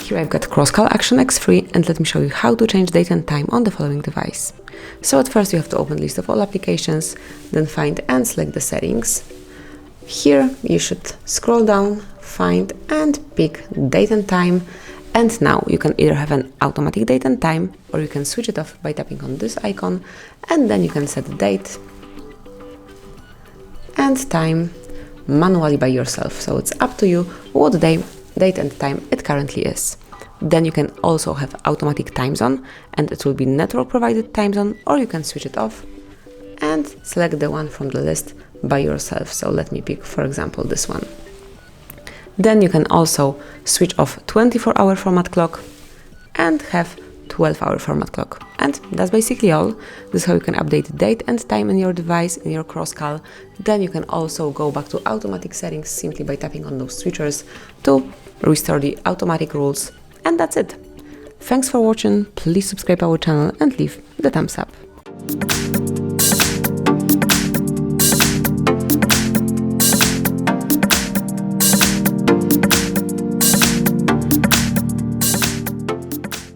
Here I've got CROSSCALL Action-X3, and let me show you how to change date and time on the following device. So at first you have to open list of all applications, then find and select the settings. Here you should scroll down, find and pick date and time, and now you can either have an automatic date and time, or you can switch it off by tapping on this icon, and then you can set the date and time manually by yourself. So it's up to you what date and time it currently is. Then you can also have automatic time zone, and it will be network provided time zone, or you can switch it off and select the one from the list by yourself. So let me pick, for example, this one. Then you can also switch off 24-hour format clock and have 12-hour format clock. And that's basically all. This is how you can update date and time in your device, in your CROSSCALL. Then you can also go back to automatic settings simply by tapping on those switchers to restore the automatic rules. And that's it. Thanks for watching. Please subscribe our channel and leave the thumbs up.